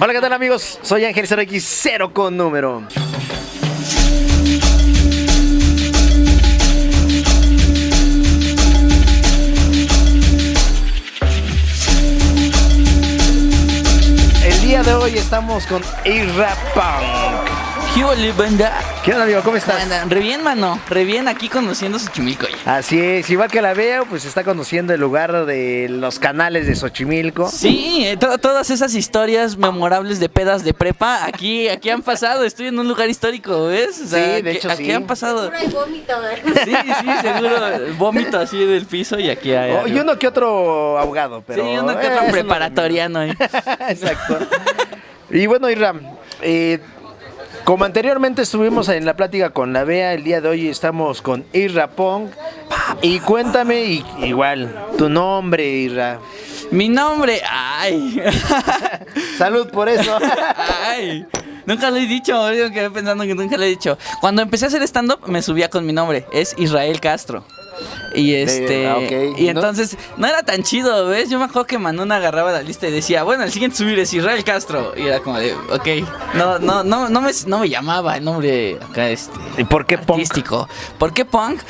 Hola, ¿qué tal, amigos? Soy Ángel 0x0 con número. El día de hoy estamos con Isra Punk. ¿Qué ole, banda? ¿Qué onda, amigo? ¿Cómo estás? Re bien, mano. Re bien aquí conociendo Xochimilco ya. Así es, igual que la veo, pues está conociendo el lugar de los canales de Xochimilco. Sí, todas esas historias memorables de pedas de prepa, aquí han pasado. Estoy en un lugar histórico, ¿ves? O sea, Sí, de hecho, aquí sí. han pasado. Seguro hay vómito. Sí, seguro. Vómito así del piso y aquí hay. Oh, y uno que otro ahogado, pero... Sí, uno que otro eso preparatoriano. Exacto. Y bueno, Isra, como anteriormente estuvimos en la plática con la Bea, el día de hoy estamos con Isra Punk. Y cuéntame, igual, tu nombre, Isra. Mi nombre, ay. Salud por eso. Ay. Nunca lo he dicho, digo que pensando que nunca lo he dicho. Cuando empecé a hacer stand-up me subía con mi nombre, es Israel Castro. Y okay. y entonces no era tan chido, ¿ves? Yo me acuerdo que Manuna agarraba la lista y decía, bueno, el siguiente subir es Israel Castro. Y era como de, ok, no me llamaba el nombre acá ¿Y por qué Punk? artístico. ¿Por qué Punk?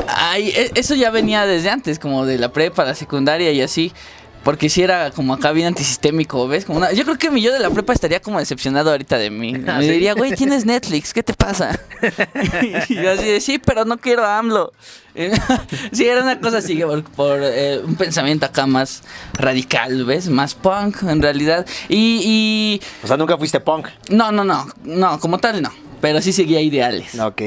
Ay, eso ya venía desde antes, como de la prepa, la secundaria y así. Porque si era como acá bien antisistémico, ¿ves? Como yo creo que mi yo de la prepa estaría como decepcionado ahorita de mí. Me diría, güey, tienes Netflix, ¿qué te pasa? Y yo así de, sí, pero no quiero a AMLO. Sí, era una cosa así, por un pensamiento acá más radical, ¿ves? Más punk, en realidad. O sea, nunca fuiste punk. No, como tal no. Pero sí seguía ideales. Ok.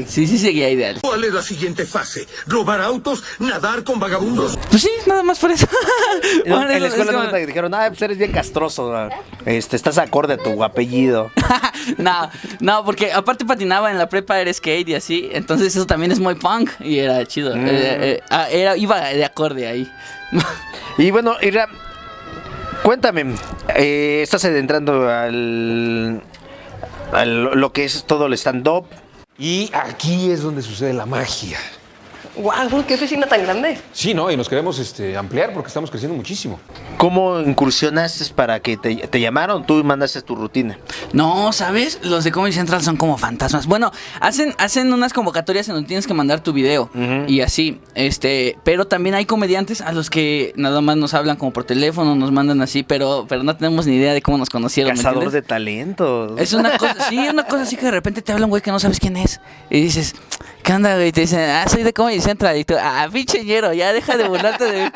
Sí seguía ideales. ¿Cuál es la siguiente fase? ¿Robar autos? ¿Nadar con vagabundos? Pues sí, nada más por eso. No, Por en la eso, escuela es no como- te dijeron, pues eres bien castroso, ¿no? Estás acorde a tu apellido. No, porque aparte patinaba en la prepa, era skate y así, entonces eso también es muy punk y era chido. Iba de acorde ahí. Y bueno, Isra, cuéntame, estás entrando a lo que es todo el stand-up. Y aquí es donde sucede la magia. ¡Guau! ¡Qué oficina tan grande! Sí, ¿no? Y nos queremos ampliar porque estamos creciendo muchísimo. ¿Cómo incursionaste para que te llamaron? Tú mandaste tu rutina. No, ¿sabes? Los de Comedy Central son como fantasmas. Bueno, hacen unas convocatorias en donde tienes que mandar tu video y así, pero también hay comediantes a los que nada más nos hablan como por teléfono, nos mandan así, pero no tenemos ni idea de cómo nos conocieron, ¿me Cazador entiendes? de talentos. Es una cosa, sí, una cosa así que de repente te habla un güey que no sabes quién es. Y dices, ¿qué onda, güey? Y te dicen, soy de Comedy Central. Y tú, pinche ñero, ya deja de burlarte de mí.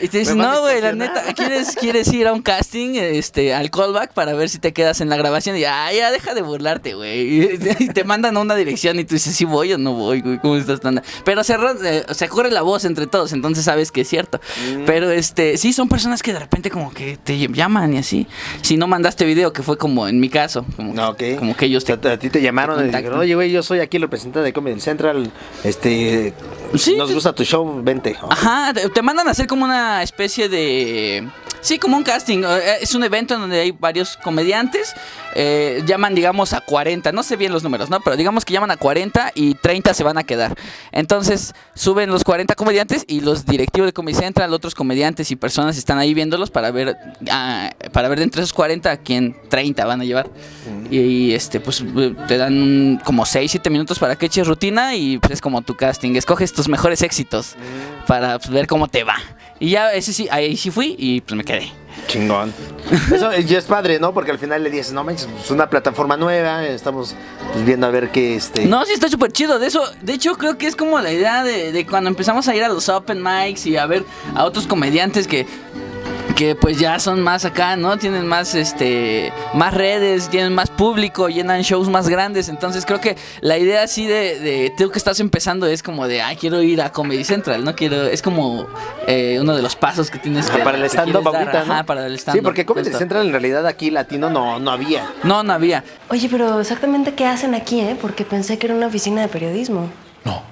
Y te dicen, Me van a no, güey, la estacionar. neta, ¿quieres ir a un casting, al callback para ver si te quedas en la grabación? Y ya deja de burlarte, güey. Y te mandan a una dirección y tú dices, ¿sí voy o no voy, güey? ¿Cómo estás tan? Pero se corre la voz entre todos, entonces sabes que es cierto. Pero sí, son personas que de repente como que te llaman y así. Si no mandaste video, que fue como en mi caso, como, No, ok. como que ellos a ti te llamaron y contactan. dijeron, oye, güey, yo soy aquí el representante de Comedy Central. Sí, nos gusta tu show, vente. Ajá, te mandan a hacer como una especie de... Sí, como un casting. Es un evento en donde hay varios comediantes. Llaman, digamos, a 40. No sé bien los números, ¿no? Pero digamos que llaman a 40 y 30 se van a quedar. Entonces, suben los 40 comediantes y los directivos de Comedy Central, otros comediantes y personas están ahí viéndolos para ver de entre esos 40 a quién 30 van a llevar. Y pues te dan como 6-7 minutos para que eches rutina y pues es como tu casting. Escoges tus mejores éxitos para pues, ver cómo te va. Y ya, ahí sí fui y pues me quedé. Chingón. Eso ya es padre, ¿no? Porque al final le dices, no manches, es una plataforma nueva, estamos pues, viendo a ver qué No, sí está súper chido. De hecho, creo que es como la idea de cuando empezamos a ir a los open mics y a ver a otros comediantes que pues ya son más acá, ¿no? Tienen más más redes, tienen más público, llenan shows más grandes. Entonces creo que la idea así de tú que estás empezando es como de, quiero ir a Comedy Central, ¿no? Es como uno de los pasos que tienes que para el que stand-up quieres dar. ahorita, ¿no? Ajá, para el stand-up. Sí, porque Comedy justo. Central en realidad aquí latino no había. No había. Oye, pero exactamente qué hacen aquí, ¿eh? Porque pensé que era una oficina de periodismo. No.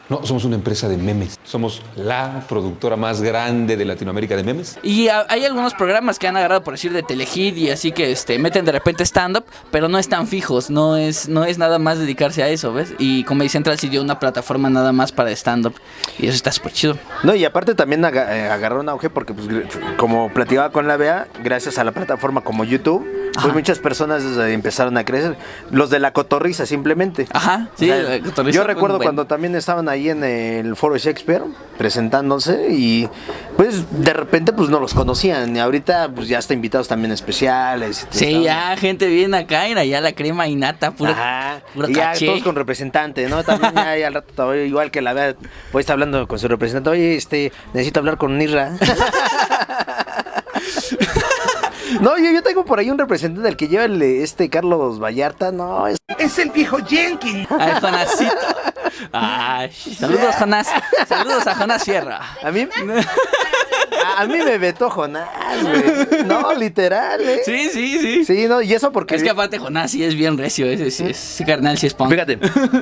No, somos una empresa de memes. Somos la productora más grande de Latinoamérica de memes. Y hay algunos programas que han agarrado, por decir, de Telehit y así que meten de repente stand-up, pero no están fijos, no es nada más dedicarse a eso, ¿ves? Y Comedy Central sí dio una plataforma nada más para stand-up y eso está súper chido. No, y aparte también agarró un auge porque, pues, como platicaba con la Bea, gracias a la plataforma como YouTube, pues Ajá. muchas personas empezaron a crecer. Los de la cotorriza, simplemente. Ajá, sí, O sea, la cotorriza yo fue recuerdo un buen- cuando también estaban ahí en el Foro Shakespeare presentándose y pues de repente pues no los conocían y ahorita pues ya está invitados también especiales. Y Sí, ya gente bien acá, era ya la crema innata, pura, Ajá. pura Y ya caché. todos con representante, ¿no? También ya al rato todavía, igual que la Bea, pues está hablando con su representante, oye, necesito hablar con Nirra. No, yo tengo por ahí un representante del que lleva Carlos Vallarta, no, Es el viejo Jenkins. Ay, Jonasito. Ay, saludos, Jonás. Saludos a Jonás Sierra. a mí me vetó Jonás, güey. No, literal, ¿eh? Sí, sí, sí. Sí, no, y eso porque Es que aparte Jonás sí es bien recio, ese carnal sí es punk. fíjate,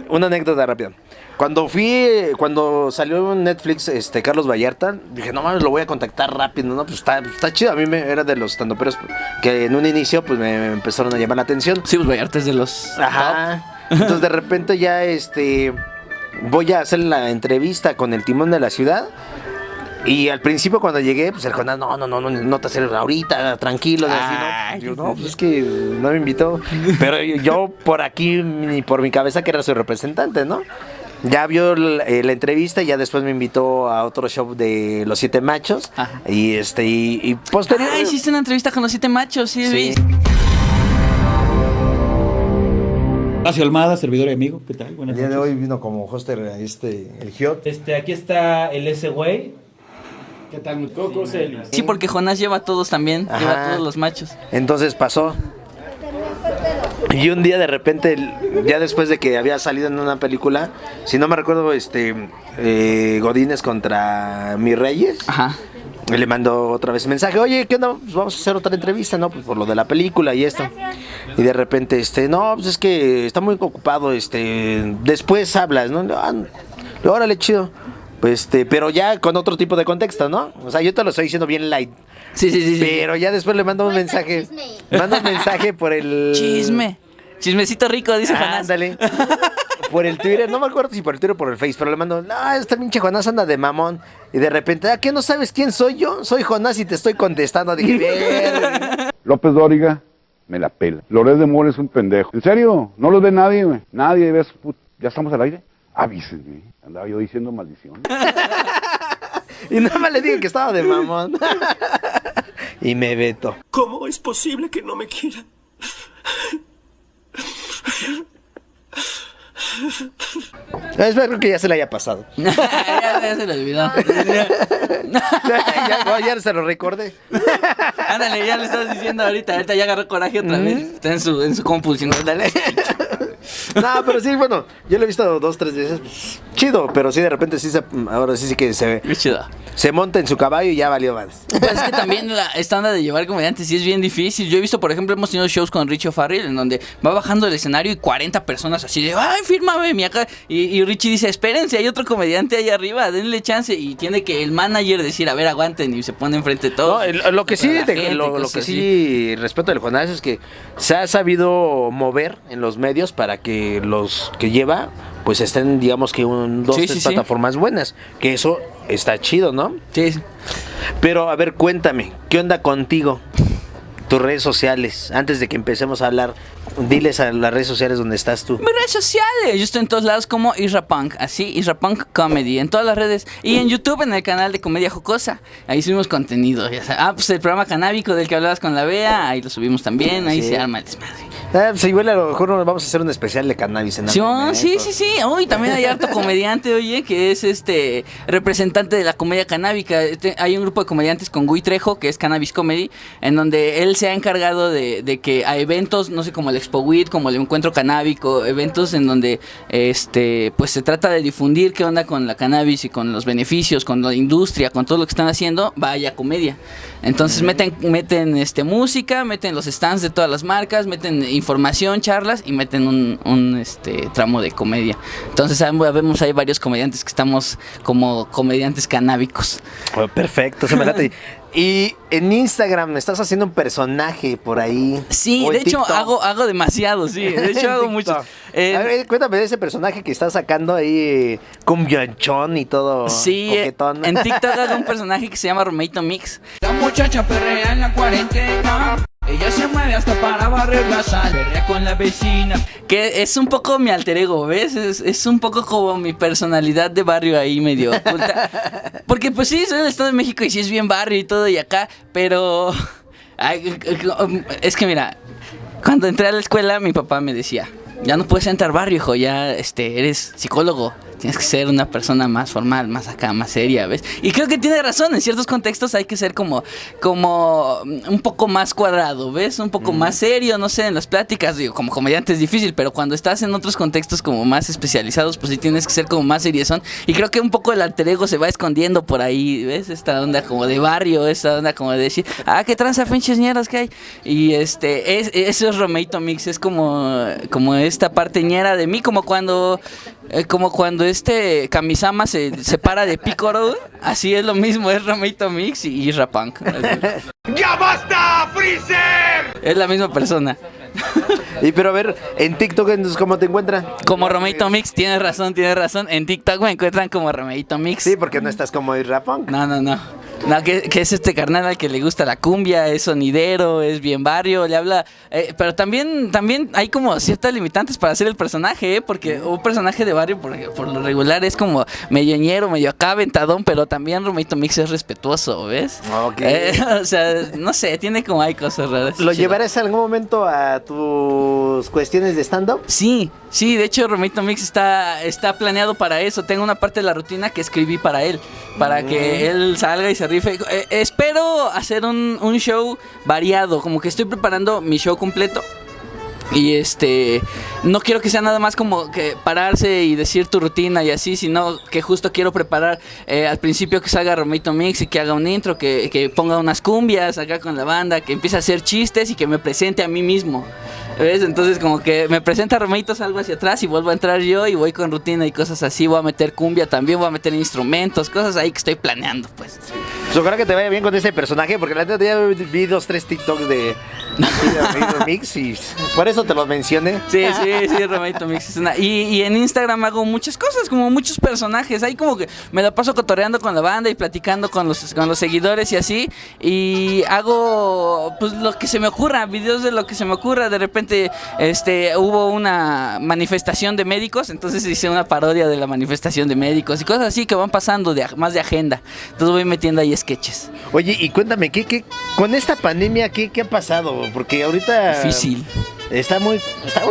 una anécdota rápida. Cuando salió en Netflix Carlos Vallarta, dije, no mames, lo voy a contactar rápido, ¿no? Pues está chido. A mí era de los estandoperos que en un inicio pues me empezaron a llamar la atención. Sí, pues Vallarta es de los Ajá. Entonces de repente ya voy a hacer la entrevista con el timón de la ciudad. Y al principio cuando llegué, pues el Jonás, no te hacer ahorita, tranquilo. Así, Ay, ¿no? Yo, no, pues es que no me invitó. Pero yo por aquí, ni por mi cabeza que era su representante, ¿no? Ya vio la entrevista y ya después me invitó a otro show de Los Siete Machos. Ajá. Y posterior. Ah, hiciste una entrevista con los 7 machos, sí, Sí. vi. Horacio Almada, servidor y amigo, ¿qué tal? El Buenas día de noches. hoy vino como hoster el Giot. Aquí está el ese güey. ¿Qué tal? Coco Celis. Sí, porque Jonás lleva a todos también, Ajá. lleva a todos los machos. Entonces pasó. Y un día de repente, ya después de que había salido en una película, si no me recuerdo, Godínez contra Mis Reyes, Ajá. le mandó otra vez mensaje, oye, ¿qué onda? Pues vamos a hacer otra entrevista, ¿no? Pues por lo de la película y esto. Y de repente, no, pues es que está muy ocupado, después hablas, ¿no? Órale, chido. Pues, pero ya con otro tipo de contexto, ¿no? O sea, yo te lo estoy diciendo bien light. Sí, sí, sí, sí. Pero ya después le mando un mensaje. Manda un mensaje por el... Chisme. Chismecito rico, dice Jonás. Ándale. Por el Twitter, no me acuerdo si por el Twitter o por el Face, pero le mando, no, esta pinche Jonás anda de mamón. Y de repente, ¿qué no sabes quién soy yo? Soy Jonás y te estoy contestando. Dije, "Verga". López Dóriga me la pela. Loret de Mola es un pendejo. ¿En serio? No lo ve nadie, güey. Nadie, ¿ves? ¿Ya estamos al aire? Avísenme. Andaba yo diciendo maldición. Y nada más le dije que estaba de mamón. Y me veto. ¿Cómo es posible que no me quiera? Espero que ya se le haya pasado. ya se lo olvidó. ya se lo recordé. Ándale, ya le estás diciendo ahorita ya agarró coraje otra vez. Está en su compu diciendo, Ándale. No, pero sí, bueno, yo lo he visto 2, 3 veces. Pues, chido, pero sí, de repente ahora sí que qué chido. se monta en su caballo y ya valió más. Pues es que también esta onda de llevar comediantes sí es bien difícil. Yo he visto, por ejemplo, hemos tenido shows con Richie O'Farrill en donde va bajando el escenario y 40 personas así de, ay, fírmame mi acá. Y Richie dice, espérense, hay otro comediante ahí arriba, denle chance. Y tiene que el manager decir, a ver, aguanten, y se pone enfrente de todos. No, lo que sí, La gente, lo cosas que así. sí respeto del Jonás es que se ha sabido mover en los medios para que los que lleva pues estén, digamos que dos, Sí, tres sí, sí. plataformas buenas, que eso está chido, ¿no? Sí. Pero a ver, cuéntame, ¿qué onda contigo? Tus redes sociales, antes de que empecemos a hablar, diles a las redes sociales donde estás tú. Mis redes sociales, yo estoy en todos lados como Isra Punk, así, Isra Punk Comedy, en todas las redes. Y en YouTube, en el canal de Comedia Jocosa, ahí subimos contenido, ya sabes. Pues el programa canábico del que hablabas con la Bea, ahí lo subimos también, ahí Sí. se arma el desmadre. Pues igual a lo mejor nos vamos a hacer un especial de cannabis en Sí, algún oh, momento. sí. Uy, también hay harto comediante, oye, que es representante de la comedia canábica. Hay un grupo de comediantes con Gui Trejo, que es Cannabis Comedy, en donde él se ha encargado de que a eventos, no sé, como el Expo WIT, como el Encuentro Canábico, eventos en donde pues se trata de difundir qué onda con la cannabis y con los beneficios, con la industria, con todo lo que están haciendo, vaya comedia. Entonces meten música, meten los stands de todas las marcas, meten información, charlas y meten un tramo de comedia. Entonces vemos hay varios comediantes que estamos como comediantes canábicos. Oh, perfecto, se me late. Y en Instagram estás haciendo un personaje por ahí. Sí, O en de hecho TikTok. hago demasiado, sí. De hecho hago En mucho. TikTok. A ver, cuéntame de ese personaje que estás sacando ahí, cumbionchón y todo Sí, coquetón. en TikTok hago un personaje que se llama Romeito Mix. La muchacha perrea en la cuarentena. Ella se mueve hasta para barrer la sal. Perrea con la vecina. Que es un poco mi alter ego, ¿ves? Es un poco como mi personalidad de barrio ahí medio oculta. Porque pues sí, soy del Estado de México y sí es bien barrio y todo y acá, pero... es que mira, cuando entré a la escuela mi papá me decía, ya no puedes entrar barrio, hijo, ya eres psicólogo. Tienes que ser una persona más formal, más acá, más seria, ¿ves? Y creo que tiene razón, en ciertos contextos hay que ser como un poco más cuadrado, ¿ves? Un poco más serio, no sé, en las pláticas, digo, como comediante es difícil, pero cuando estás en otros contextos como más especializados, pues sí tienes que ser como más seriezón. Y creo que un poco el alter ego se va escondiendo por ahí, ¿ves? Esta onda como de barrio, esta onda como de decir, qué tranza, pinches ñeras que hay. Y eso es Romeito Mix, es como esta parte ñera de mí, como cuando Kamisama se separa de Piccolo, así es lo mismo, es Romeito Mix y Rapunk. ¡Ya basta, Freezer! Es la misma persona. Y pero a ver, en TikTok entonces ¿cómo te encuentran? Como Romeito Mix, tienes razón. En TikTok me encuentran como Romeito Mix. Sí, porque no estás como Irrapunk. No, que es este carnal al que le gusta la cumbia, es sonidero, es bien barrio, le habla... pero también hay como ciertas limitantes para hacer el personaje, porque un personaje de barrio por lo regular es como medio ñero, medio acá aventadón, pero también Romeito Mix es respetuoso, ¿ves? Ok. O sea, no sé, tiene como hay cosas raras. ¿Lo Chido. llevarás en algún momento a tus cuestiones de stand-up? Sí, de hecho Romeito Mix está planeado para eso. Tengo una parte de la rutina que escribí para él, para que él salga y se rife. Espero hacer un show variado, como que estoy preparando mi show completo. Y no quiero que sea nada más como que pararse y decir tu rutina y así, sino que justo quiero preparar al principio que salga Romeito Mix y que haga un intro, que ponga unas cumbias acá con la banda, que empiece a hacer chistes y que me presente a mí mismo, ¿ves? Entonces como que me presenta Romeito, salgo hacia atrás y vuelvo a entrar yo y voy con rutina y cosas así. Voy a meter cumbia también, voy a meter instrumentos, cosas ahí que estoy planeando, pues. Pues ojalá que te vaya bien con ese personaje, porque la neta ya vi 2-3 TikToks de Romeito Mix y por eso te los mencioné. Sí, Romeito Mix es una... Y en Instagram hago muchas cosas, como muchos personajes. Ahí como que me la paso cotorreando con la banda y platicando con los seguidores y así. Y hago pues lo que se me ocurra, videos de lo que se me ocurra. De repente hubo una manifestación de médicos, entonces hice una parodia de la manifestación de médicos y cosas así que van pasando más de agenda. Entonces voy metiendo ahí sketches. Oye, y cuéntame, ¿qué con esta pandemia qué ha pasado? Porque ahorita... Difícil. Está muy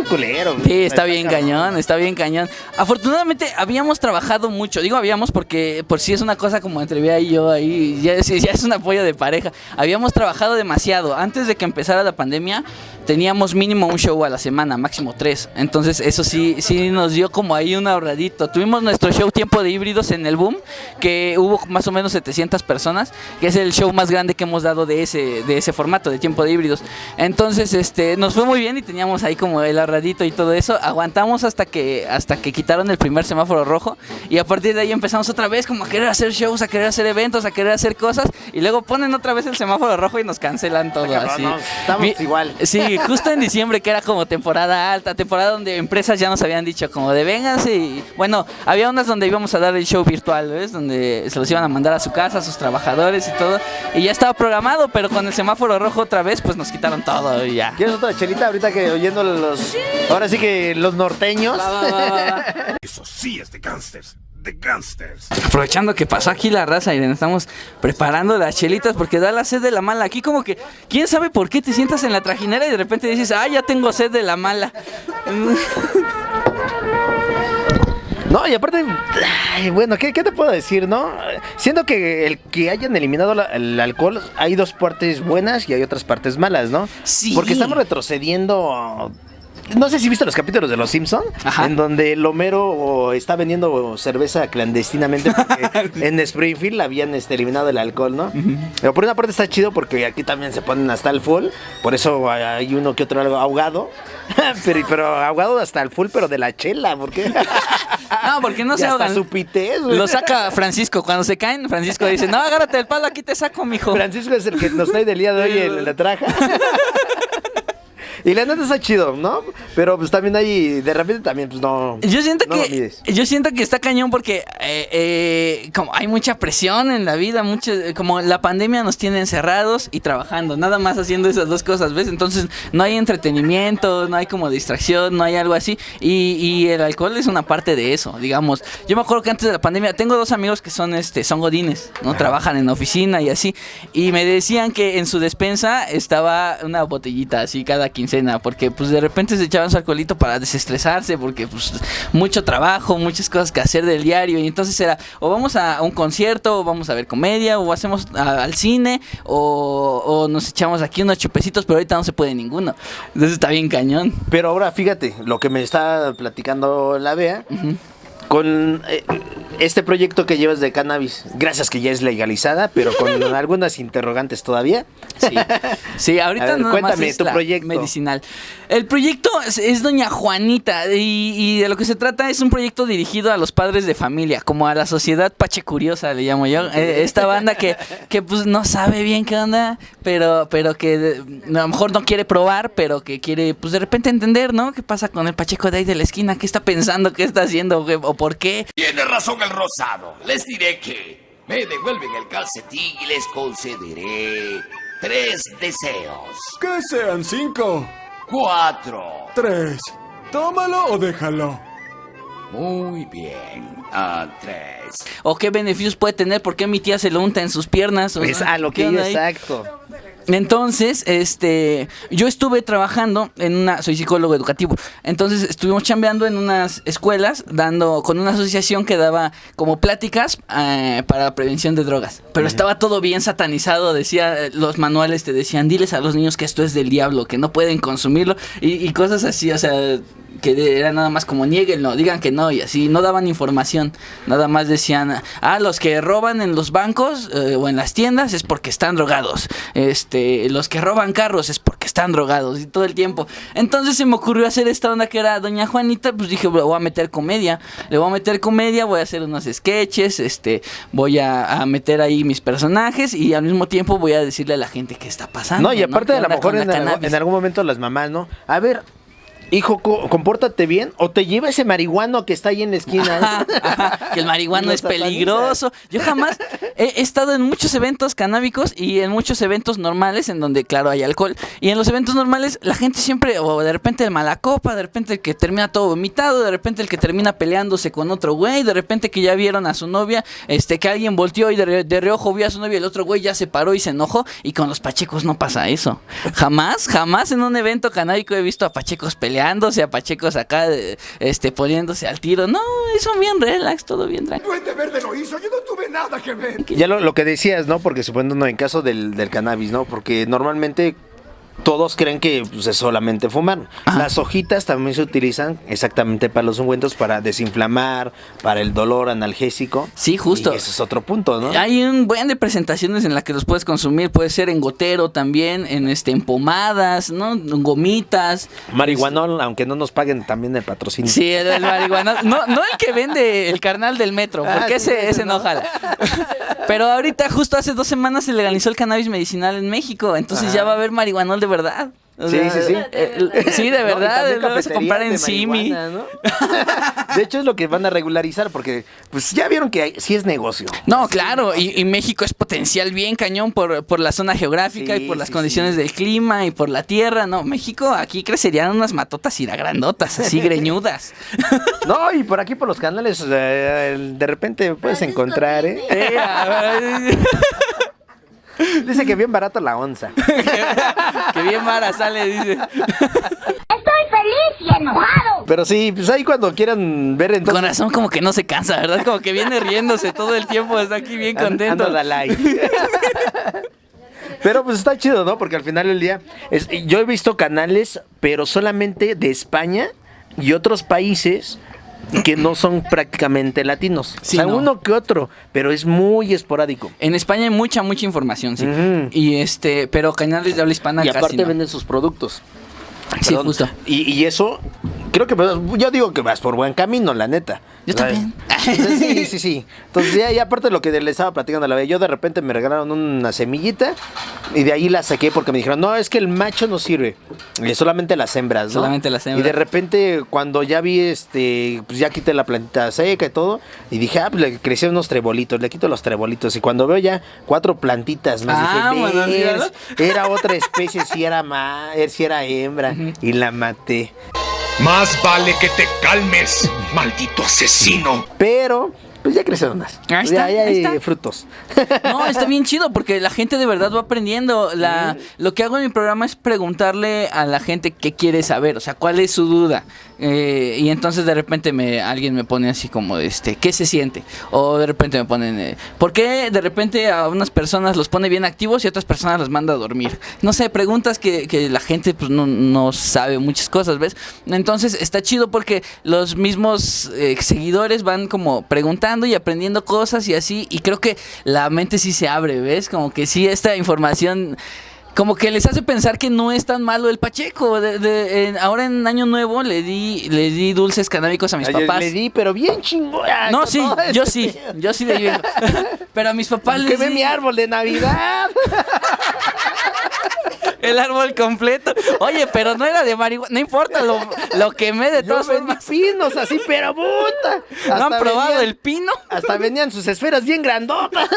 culero. Sí, está bien cañón. Afortunadamente habíamos trabajado mucho. Digo habíamos porque por si es una cosa como entre Bea y yo ahí, ya es un apoyo de pareja. Habíamos trabajado demasiado. Antes de que empezara la pandemia teníamos mínimo un show a la semana, máximo 3. Entonces eso sí nos dio como ahí un ahorradito. Tuvimos nuestro show Tiempo de Híbridos en el Boom, que hubo más o menos 700 personas, que es el show más grande que hemos dado de ese formato de Tiempo de Híbridos. Entonces nos fue muy bien y teníamos ahí como el ahorradito y todo eso. Aguantamos hasta que quitaron el primer semáforo rojo y a partir de ahí empezamos otra vez como a querer hacer shows, a querer hacer eventos, a querer hacer cosas y luego ponen otra vez el semáforo rojo y nos cancelan todo. Cabrón, así. no, estamos igual. Sí, justo en diciembre que era como temporada alta, temporada donde empresas ya nos habían dicho como de vénganse y bueno, había unas donde íbamos a dar el show virtual, ¿ves? Donde se los iban a mandar a su casa, a sus trabajadores y todo y ya estaba programado, pero con el semáforo rojo otra vez pues nos quitaron todo y ya. ¿Quieres otra chelita ahorita que oyendo ahora sí que los norteños? Va. Eso sí es de gangsters. De gangsters. Aprovechando que pasó aquí la raza y estamos preparando las chelitas porque da la sed de la mala. Aquí como que, ¿quién sabe por qué te sientas en la trajinera y de repente dices, ya tengo sed de la mala? No, y aparte, ay, bueno, ¿qué te puedo decir, no? Siento que el que hayan eliminado el alcohol, hay dos partes buenas y hay otras partes malas, ¿no? Sí. Porque estamos retrocediendo. No sé si viste los capítulos de Los Simpson, en donde el Homero está vendiendo cerveza clandestinamente porque en Springfield habían eliminado el alcohol, ¿no? Pero por una parte está chido porque aquí también se ponen hasta el full, por eso hay uno que otro ahogado, pero ahogado hasta el full, pero de la chela, ¿por qué? No, porque no Y se hasta ahogan. su pités, güey. Lo saca Francisco. Cuando se caen, Francisco dice, no, agárrate el palo, aquí te saco, mijo. Francisco es el que nos trae del día de hoy en la traja. Y la neta está chido, ¿no? Pero pues también hay, de repente también, pues no. Yo siento no lo mides. que está cañón porque como hay mucha presión en la vida, como la pandemia nos tiene encerrados y trabajando, nada más haciendo esas dos cosas, ¿ves? Entonces no hay entretenimiento, no hay como distracción, no hay algo así. Y el alcohol es una parte de eso, digamos. Yo me acuerdo que antes de la pandemia, tengo dos amigos que son godines, ¿no? Trabajan en oficina y así. Y me decían que en su despensa estaba una botellita así cada quincena, porque pues de repente se echaban su alcoholito para desestresarse, porque pues mucho trabajo, muchas cosas que hacer del diario, y entonces era o vamos a un concierto, o vamos a ver comedia, o hacemos al cine, o nos echamos aquí unos chupecitos, pero ahorita no se puede ninguno. Entonces está bien cañón. Pero ahora fíjate, lo que me está platicando la Bea, con este proyecto que llevas de cannabis, gracias que ya es legalizada, pero con algunas interrogantes todavía. Sí, ahorita A ver, nada más cuéntame es tu la proyecto. medicinal. El proyecto es Doña Juanita y de lo que se trata es un proyecto dirigido a los padres de familia, como a la sociedad pachecuriosa, le llamo yo. Esta banda que pues no sabe bien qué onda, pero que a lo mejor no quiere probar, pero que quiere pues de repente entender, ¿no? ¿Qué pasa con el pacheco de ahí de la esquina? ¿Qué está pensando? ¿Qué está haciendo? ¿O por qué? Tiene razón el rosado. Les diré que me devuelven el calcetín y les concederé 3 deseos. Que sean 5. 4. 3. Tómalo o déjalo. Muy bien. 3. ¿O qué beneficios puede tener? ¿Por qué mi tía se lo unta en sus piernas? Es a lo ¿qué que onda yo, ahí? exacto. Entonces, yo estuve trabajando soy psicólogo educativo, entonces estuvimos chambeando en unas escuelas, con una asociación que daba como pláticas para la prevención de drogas, pero estaba todo bien satanizado, los manuales te decían, diles a los niños que esto es del diablo, que no pueden consumirlo, y cosas así, o sea, que era nada más como niéguenlo, digan que no, y así, no daban información, nada más decían, los que roban en los bancos o en las tiendas es porque están drogados, los que roban carros es porque están drogados, y todo el tiempo. Entonces se me ocurrió hacer esta onda que era Doña Juanita, pues dije, le voy a meter comedia, voy a hacer unos sketches, voy a meter ahí mis personajes, y al mismo tiempo voy a decirle a la gente qué está pasando. No, y aparte ¿Qué a lo onda mejor con la cannabis? en algún momento las mamás, ¿no? A ver, hijo, compórtate bien o te lleva ese marihuano que está ahí en la esquina. Ajá, que el marihuano es peligroso. Yo jamás he estado en muchos eventos canábicos y en muchos eventos normales en donde, claro, hay alcohol. Y en los eventos normales la gente siempre, o de repente el mala copa, de repente el que termina todo vomitado, de repente el que termina peleándose con otro güey, de repente que ya vieron a su novia, que alguien volteó y de reojo vio a su novia y el otro güey ya se paró y se enojó. Y con los pachecos no pasa eso. Jamás en un evento canábico he visto a pachecos peleándose, a pachecos acá, poniéndose al tiro. No, son bien relax, todo bien tranquilo. Duende Verde lo hizo, yo no tuve nada que ver. Ya lo que decías, ¿no? Porque suponiendo en caso del cannabis, ¿no? Porque normalmente todos creen que pues, es solamente fumar. Ajá. Las hojitas también se utilizan exactamente para los ungüentos, para desinflamar, para el dolor analgésico. Sí, justo. Y ese es otro punto, ¿no? Hay un buen de presentaciones en las que los puedes consumir. Puede ser en gotero también, en pomadas, ¿no? En gomitas. Marihuanol, aunque no nos paguen también el patrocinio. Sí, el marihuanol. No el que vende el carnal del metro, porque sí, ese no jala. Pero ahorita, justo hace 2 semanas, se legalizó el cannabis medicinal en México. Entonces ya va a haber marihuanol de verdad. O sea, sí. Sí, de verdad. No, y también lo vas a comprar en cafeterías de Simi. marihuana, ¿no? De hecho, es lo que van a regularizar, porque pues ya vieron que sí es negocio. No, claro, y México es potencial bien cañón por la zona geográfica Sí, y por las sí, condiciones sí. del clima y por la tierra. No, México, aquí crecerían unas matotas iragrandotas, así greñudas. No, y por aquí por los canales, de repente puedes encontrar, ¿eh? Dice que bien barato la onza. Que bien vara sale, dice. Estoy feliz y enojado. Pero sí, pues ahí cuando quieran ver entonces... Con razón como que no se cansa, ¿verdad? Como que viene riéndose todo el tiempo, está aquí bien contento. Ando Dalai. Pero pues está chido, ¿no? Porque al final del día, yo he visto canales, pero solamente de España y otros países que no son prácticamente latinos. Sí, o sea, no. uno que otro, pero es muy esporádico. En España hay mucha información, sí. Ujú. Y pero canales de habla hispana Y casi aparte no. venden sus productos. Sí, Perdón. justo. Y eso, creo que yo digo que vas por buen camino, la neta. Yo O sea, también. Sí. Entonces, ya aparte de lo que le estaba platicando a la vez, yo de repente me regalaron una semillita y de ahí la saqué porque me dijeron, no, es que el macho no sirve, solamente las hembras, ¿no? Solamente las hembras. Y de repente, cuando ya vi, pues ya quité la plantita seca y todo, y dije, pues le crecieron unos trebolitos, le quito los trebolitos. Y cuando veo ya 4 plantitas más, bueno, dije, míralo. era otra especie, si era hembra, y la maté. Más vale que te calmes, maldito asesino. Pero, pues ya crecieron más. Ahí está, ya hay ahí está. frutos. No, está bien chido porque la gente de verdad va aprendiendo. Lo que hago en mi programa es preguntarle a la gente qué quiere saber, o sea, cuál es su duda. Y entonces de repente alguien me pone así como, ¿qué se siente? O de repente me ponen, ¿por qué de repente a unas personas los pone bien activos y a otras personas los manda a dormir? No sé, preguntas que la gente pues no sabe muchas cosas, ¿ves? Entonces está chido porque los mismos seguidores van como preguntando y aprendiendo cosas y así, y creo que la mente sí se abre, ¿ves? Como que sí esta información... Como que les hace pensar que no es tan malo el pacheco. Ahora en Año Nuevo le di dulces canábicos a mis papás. Le di, pero bien chingón. No, sí, yo sí le di. Pero a mis papás les Que ve di mi árbol de Navidad. el árbol completo. Oye, pero no era de marihuana, no importa, lo quemé de todas formas. Pinos así, pero puta. ¿No han probado el pino? Hasta venían sus esferas bien grandotas.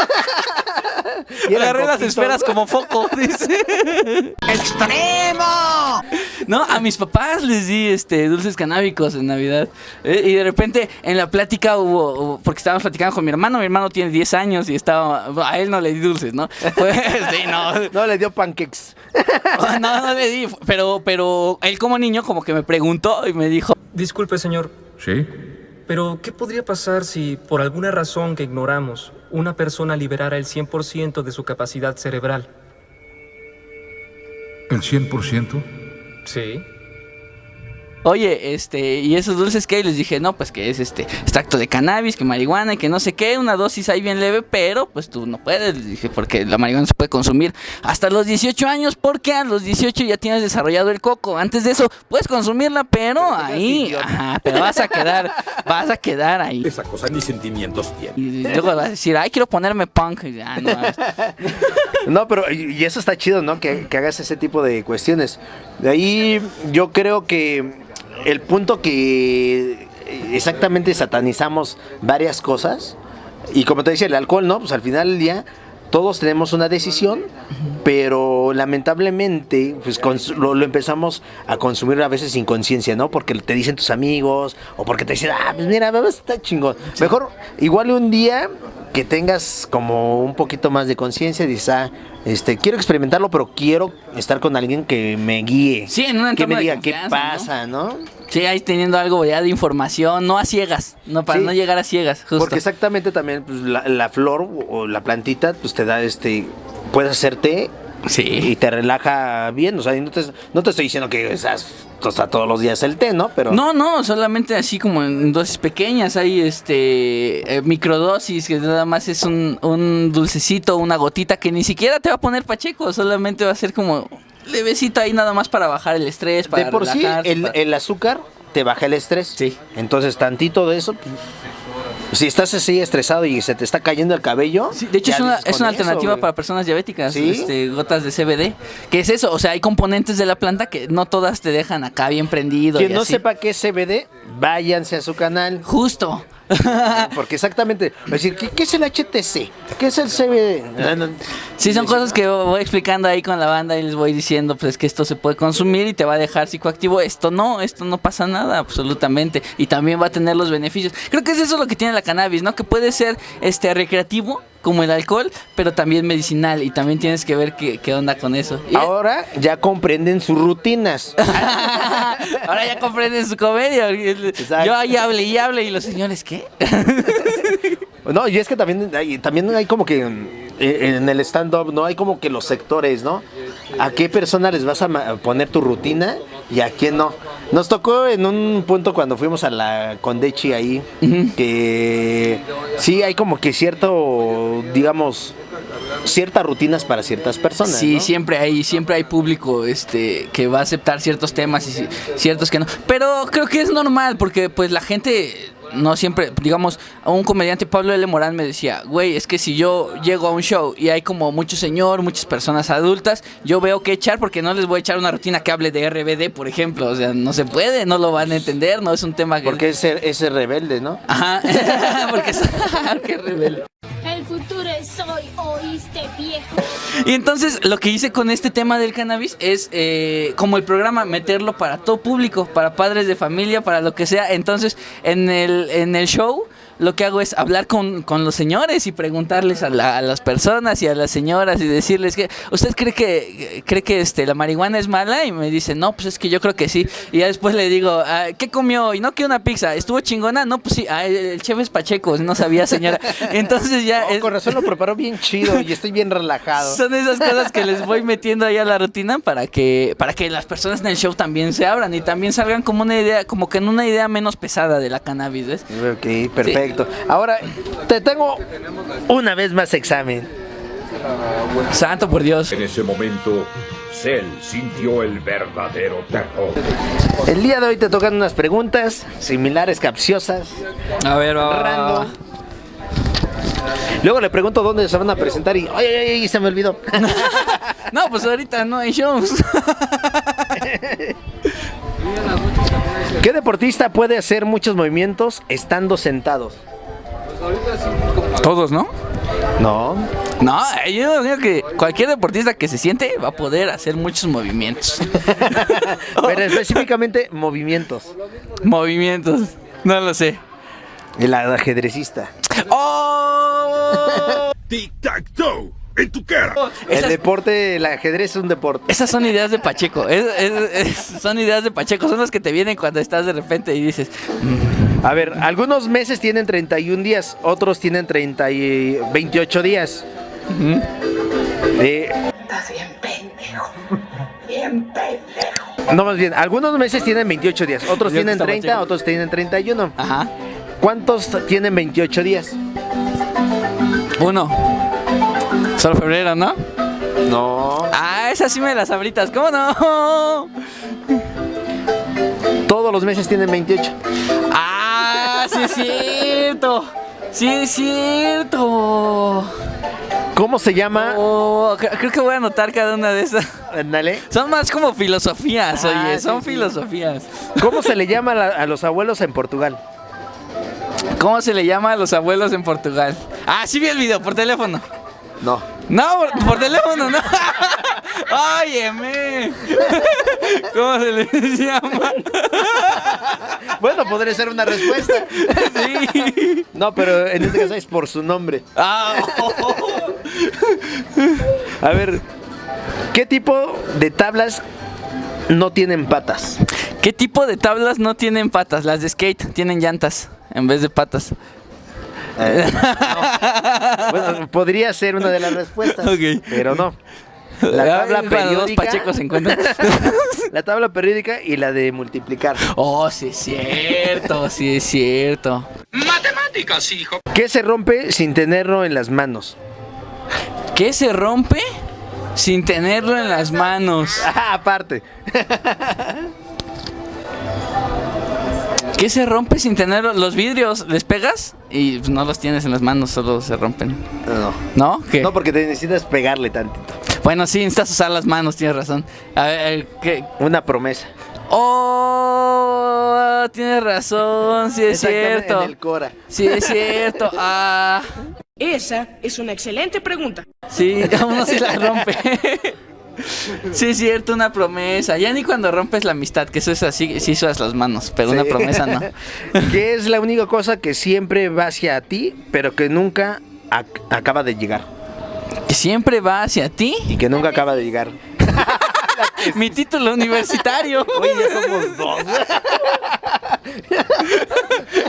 Y agarré las esferas como foco, dice. ¡Extremo! No, a mis papás les di dulces canábicos en Navidad. Y de repente en la plática porque estábamos platicando con mi hermano tiene 10 años y a él no le di dulces, ¿no? Sí, no. No le dio pancakes. No le di, pero él como niño como que me preguntó y me dijo, Disculpe, señor, ¿Sí? pero ¿qué podría pasar si, por alguna razón que ignoramos, una persona liberara el 100% de su capacidad cerebral? ¿El 100%? Sí. oye, ¿y esos dulces qué? Y les dije, no, pues que es extracto de cannabis, que marihuana y que no sé qué, una dosis ahí bien leve, pero pues tú no puedes, les dije, porque la marihuana se puede consumir hasta los 18 años, porque a los 18 ya tienes desarrollado el coco. Antes de eso puedes consumirla, pero ahí, pero vas a quedar ahí. Esa cosa ni sentimientos tiene. Y luego vas a decir, ay, quiero ponerme punk. Y ya, no. No, pero y eso está chido, ¿no? Que hagas ese tipo de cuestiones. De ahí yo creo que el punto que exactamente satanizamos varias cosas, y como te decía, el alcohol, ¿no? Pues al final del día todos tenemos una decisión, pero lamentablemente pues lo empezamos a consumir a veces sin conciencia, ¿no? Porque te dicen tus amigos, o porque te dicen, pues mira, está chingón. Sí. Mejor, igual un día que tengas como un poquito más de conciencia, dices, quiero experimentarlo, pero quiero estar con alguien que me guíe. Sí, en un entorno que me de diga qué confianza, pasa, ¿no? Sí, ahí teniendo algo ya de información, no a ciegas, no para no llegar a ciegas, justo. Porque exactamente también pues, la flor o la plantita pues te da puedes hacer té. Sí. Y te relaja bien, o sea, y no te estoy diciendo que estás todos los días el té, ¿no? Pero no, solamente así como en dosis pequeñas, hay microdosis, que nada más es un dulcecito, una gotita que ni siquiera te va a poner pacheco, solamente va a ser como levecito ahí nada más para bajar el estrés, para de por sí relajarse, el azúcar te baja el estrés. Sí. Entonces, tantito de eso, si estás así estresado y se te está cayendo el cabello. Sí, de hecho es una alternativa para personas diabéticas. ¿Sí? Gotas de CBD. ¿Qué es eso? O sea, hay componentes de la planta que no todas te dejan acá bien prendido. Quien no sepa qué es CBD, váyanse a su canal. Justo. Porque exactamente, es decir, ¿qué es el HTC? ¿Qué es el CBD? Sí, son cosas que voy explicando ahí con la banda y les voy diciendo pues que esto se puede consumir y te va a dejar psicoactivo. Esto no pasa nada, absolutamente. Y también va a tener los beneficios. Creo que es eso lo que tiene la cannabis, ¿no? Que puede ser recreativo, como el alcohol, pero también medicinal, y también tienes que ver qué onda con eso. Ahora ya comprenden sus rutinas. Ahora ya comprenden su comedia. Yo ahí hable y los señores, ¿qué? No, y es que también hay como que en el stand-up, ¿no? Hay como que los sectores, ¿no? ¿A qué persona les vas a poner tu rutina y a quién no? Nos tocó en un punto cuando fuimos a la Condechi ahí, que sí hay como que cierto, digamos, ciertas rutinas para ciertas personas, Sí, ¿no? siempre hay público que va a aceptar ciertos temas y ciertos que no. Pero creo que es normal porque pues la gente no siempre, digamos, a un comediante, Pablo L. Morán, me decía, güey, es que si yo llego a un show y hay como mucho señor, muchas personas adultas, yo veo que echar porque no les voy a echar una rutina que hable de RBD, por ejemplo. O sea, no se puede, no lo van a entender, no es un tema que... Porque es rebelde, ¿no? Ajá, porque es... ¡Qué rebelde! El futuro es hoy, ¿oíste, viejo? Y entonces lo que hice con este tema del cannabis es como el programa, meterlo para todo público, para padres de familia, para lo que sea. Entonces en el show lo que hago es hablar con los señores y preguntarles a las personas y a las señoras y decirles que ¿usted cree que la marihuana es mala? Y me dicen, no, pues es que yo creo que sí. Y ya después le digo, ¿qué comió hoy? No, que una pizza. ¿Estuvo chingona? No, pues sí. El chef es Pacheco, no sabía, señora. Entonces ya... Con razón lo preparó bien chido y estoy bien relajado. Son esas cosas que les voy metiendo ahí a la rutina para que las personas en el show también se abran y también salgan como una idea, como que en una idea menos pesada de la cannabis, ¿ves? Ok, perfecto. Sí. Ahora, te tengo una vez más examen. Santo por Dios. En ese momento, Cell sintió el verdadero terror. El día de hoy te tocan unas preguntas similares, capciosas. A ver, random. Luego le pregunto dónde se van a presentar y ¡ay, se me olvidó! No, pues ahorita no hay shows. ¿Qué deportista puede hacer muchos movimientos estando sentados? Todos, ¿no? No. No, yo digo que cualquier deportista que se siente va a poder hacer muchos movimientos. Pero específicamente movimientos. Movimientos, no lo sé. El ajedrecista. ¡Oh! ¡Tic-tac-toe! ¡En tu cara! El deporte, el ajedrez es un deporte. Esas son ideas de Pacheco. Son ideas de Pacheco. Son las que te vienen cuando estás de repente y dices... A ver, algunos meses tienen 31 días, otros tienen 28 días. Estás bien pendejo. Bien pendejo. No, más bien, algunos meses tienen 28 días, otros tienen 30, Pacheco. Otros tienen 31. Ajá. ¿Cuántos tienen 28 días? Uno. Solo febrero, ¿no? No. Esas sí me las abritas. ¿Cómo no? Todos los meses tienen 28. Sí es cierto. Sí es cierto. ¿Cómo se llama? Creo que voy a anotar cada una de esas. Ándale. Son más como filosofías, oye. Son filosofías. ¿Cómo se le llama a los abuelos en Portugal? ¿Cómo se le llama a los abuelos en Portugal? Sí vi el video, por teléfono. No. No, por teléfono, no. Óyeme. ¿Cómo se les llama? Bueno, podría ser una respuesta. Sí. No, pero en este caso es por su nombre. A ver, ¿qué tipo de tablas no tienen patas? ¿Qué tipo de tablas no tienen patas? Las de skate tienen llantas en vez de patas. No. Bueno, podría ser una de las respuestas, pero no. La tabla periódica. Pacheco se encuentran. La tabla periódica y la de multiplicar. Sí es cierto, sí es cierto. Matemáticas, hijo. ¿Qué se rompe sin tenerlo en las manos? ¿Qué se rompe sin tenerlo en las manos? Aparte. ¿Qué se rompe sin tenerlo? Los vidrios, ¿les pegas? Y no los tienes en las manos, solo se rompen. No. ¿No? ¿Qué? No, porque te necesitas pegarle tantito. Bueno, sí, necesitas usar las manos, tienes razón. A ver, ¿qué? Una promesa. Tienes razón, sí es cierto. En el Cora. Sí es cierto. Esa es una excelente pregunta. Sí, uno sí la rompe. Sí es cierto, una promesa. Ya ni cuando rompes la amistad, que eso es así, sí usas las manos, pero sí. Una promesa no. ¿Qué es la única cosa que siempre va hacia ti, pero que nunca acaba de llegar? ¿Que siempre va hacia ti? Y que nunca acaba de llegar. Mi título universitario. Oye, ya somos dos.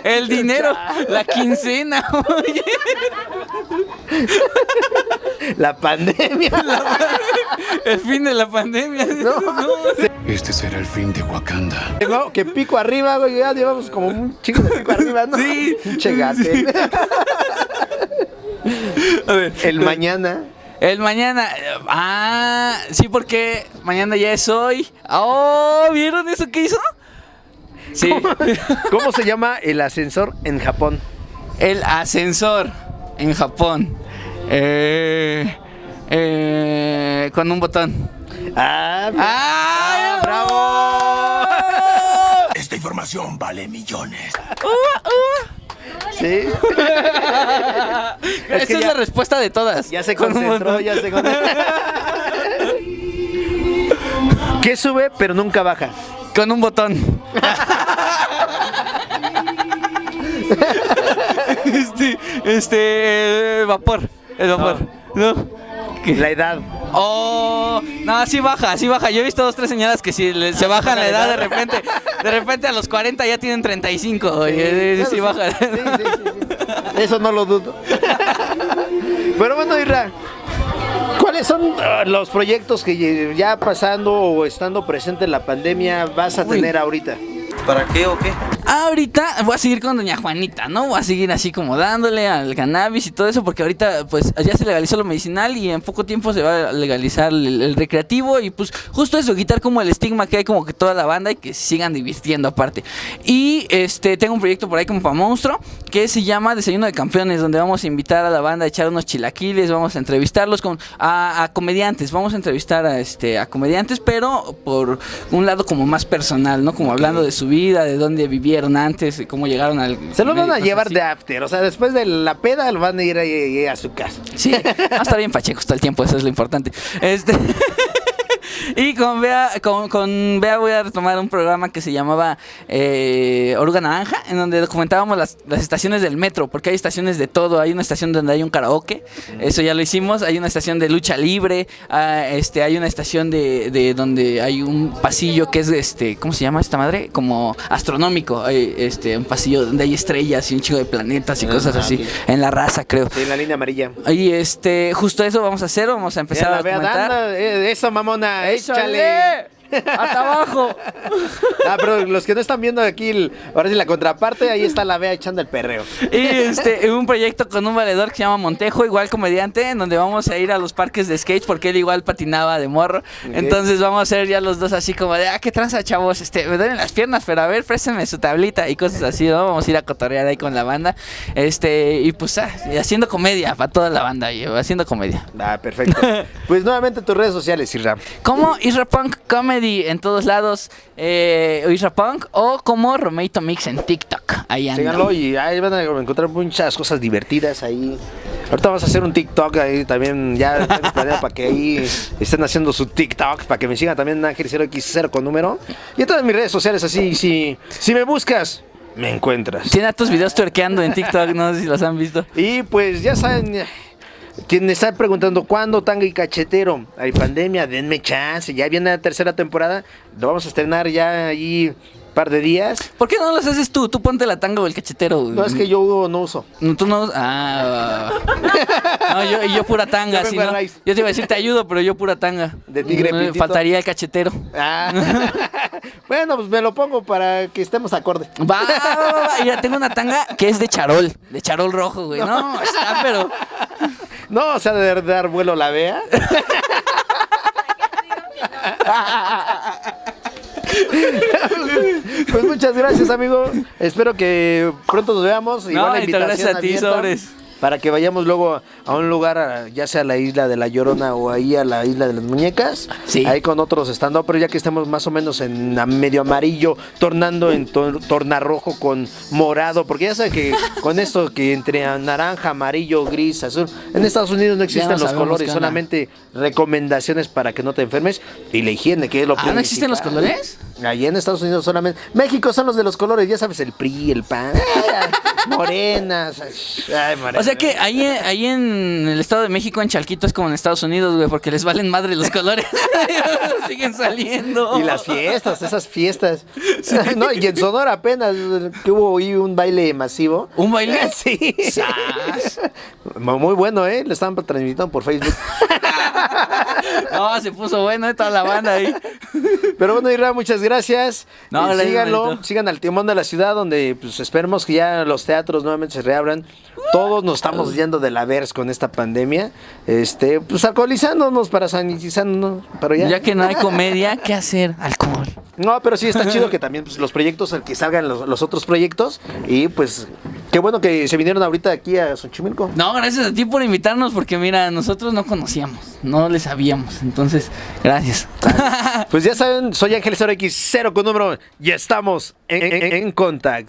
El dinero, la quincena, oye. La pandemia. El fin de la pandemia. No. Este será el fin de Wakanda. No, que pico arriba, güey. Ya llevamos como un chico de pico arriba, ¿no? Sí. Pinche gate. A ver, el mañana. El mañana. Sí, porque mañana ya es hoy. Oh, ¿vieron eso que hizo? Sí. ¿Cómo se llama el ascensor en Japón? El ascensor en Japón. Con un botón. ¡Bravo! Esta información vale millones. Sí. Esa es la respuesta de todas. Ya se concentró, ¿Qué sube pero nunca baja? Con un botón. Vapor. El vapor. No. La edad. Oh, no, sí baja. Yo he visto 2, 3 señoras que si se bajan la edad de repente a los 40 ya tienen 35. Oye, sí baja. Sí. Eso no lo dudo. Pero bueno, Irra, ¿cuáles son los proyectos que ya pasando o estando presente en la pandemia vas a tener ahorita? ¿Para qué o qué? Ahorita voy a seguir con doña Juanita, ¿no? Voy a seguir así como dándole al cannabis y todo eso, porque ahorita pues ya se legalizó lo medicinal y en poco tiempo se va a legalizar el recreativo y pues justo eso, quitar como el estigma que hay como que toda la banda y que se sigan divirtiendo aparte. Y tengo un proyecto por ahí como para Monstruo que se llama Desayuno de Campeones, donde vamos a invitar a la banda a echar unos chilaquiles, vamos a entrevistarlos a comediantes, vamos a entrevistar a comediantes, pero por un lado como más personal, ¿no? Como hablando de su vida, de dónde vivieron antes, cómo llegaron al... Se lo van a llevar así de after, o sea, después de la peda lo van a ir a su casa. Sí, va a estar bien pachecos todo el tiempo, eso es lo importante. Y con Bea voy a retomar un programa que se llamaba Oruga Naranja, en donde documentábamos las estaciones del metro, porque hay estaciones de todo. Hay una estación donde hay un karaoke, eso ya lo hicimos. Hay una estación de lucha libre, hay una estación de donde hay un pasillo que es ¿cómo se llama esta madre? Como astronómico. Hay un pasillo donde hay estrellas y un chingo de planetas y cosas así. Okay. En La Raza, creo. Sí, en la línea amarilla. Y justo eso vamos a hacer, vamos a empezar a documentar. Eso, mamona. ¡Échale! ¡Hasta abajo! Pero los que no están viendo aquí, ahora sí la contraparte, ahí está la Bea echando el perreo. Y un proyecto con un valedor que se llama Montejo, igual comediante, en donde vamos a ir a los parques de skate, porque él igual patinaba de morro. Okay. Entonces vamos a ser ya los dos así como de, qué tranza, chavos, me duelen las piernas, pero a ver, préstenme su tablita y cosas así, ¿no? Vamos a ir a cotorrear ahí con la banda. Y pues haciendo comedia para toda la banda, haciendo comedia. Perfecto. Pues nuevamente tus redes sociales, Isra. Como Isra Punk Comedy en todos lados, Isra Punk, o como Romeito Mix en TikTok. Ahí anda. Síganlo y ahí van a encontrar muchas cosas divertidas ahí. Ahorita vamos a hacer un TikTok ahí también, ya para que ahí estén haciendo su TikTok, para que me sigan también Ángel 0x0 con número. Y en todas mis redes sociales así, si me buscas, me encuentras. Tiene tus videos tuerqueando en TikTok, no sé si los han visto. Y pues ya saben, quien me está preguntando cuándo Tanga y Cachetero, hay pandemia, denme chance, ya viene la tercera temporada, lo vamos a estrenar ya ahí un par de días. ¿Por qué no los haces tú? Tú ponte la tanga o el cachetero. No, es que yo no uso. No, tú no. No, yo pura tanga. Si no, yo te iba a decir te ayudo, pero yo pura tanga. De tigre pitito. Faltaría el cachetero. Bueno, pues me lo pongo para que estemos acorde. Va. Ya tengo una tanga que es de charol rojo, güey. No, está, pero... No, o sea, de dar vuelo la Bea. Pues muchas gracias, amigo. Espero que pronto nos veamos. Y no, gracias a ti, sobres. Para que vayamos luego a un lugar, ya sea a la isla de La Llorona o ahí a la isla de las Muñecas. Sí. Ahí con otros stand-up, pero ya que estemos más o menos en medio amarillo, tornando en tornarrojo con morado. Porque ya sabes que con esto que entre naranja, amarillo, gris, azul, en Estados Unidos no existen los colores, solamente recomendaciones para que no te enfermes y la higiene, que es lo principal. ¿No existen los colores? Allí en Estados Unidos solamente. México son los de los colores, ya sabes, el PRI, el PAN. morenas. Ay, morena. O sea que ahí en el Estado de México, en Chalquito, es como en Estados Unidos, güey, porque les valen madre los colores. Siguen saliendo. Y las fiestas, esas fiestas. Sí. No, y en Sonora apenas que hubo ahí un baile masivo. ¿Un baile? Sí. ¡Sas! Muy bueno, ¿eh? Lo estaban transmitiendo por Facebook. No, se puso bueno, toda la banda ahí. Pero bueno, Irra, muchas gracias. No, síganlo, sigan al timón de la ciudad, donde pues esperemos que ya los teatros nuevamente se reabran. Todos nos estamos yendo de la vers con esta pandemia. Pues alcoholizándonos para sanitizarnos, pero ya que no hay comedia, ¿qué hacer? Alcohol. No, pero sí está chido que también pues, los proyectos, que salgan los otros proyectos. Y pues, qué bueno que se vinieron ahorita aquí a Xochimilco. No, gracias a ti por invitarnos, porque mira, nosotros no conocíamos, no le sabíamos. Entonces, gracias. Pues ya saben, soy Ángeles X 0 con número. Ya estamos en Contact.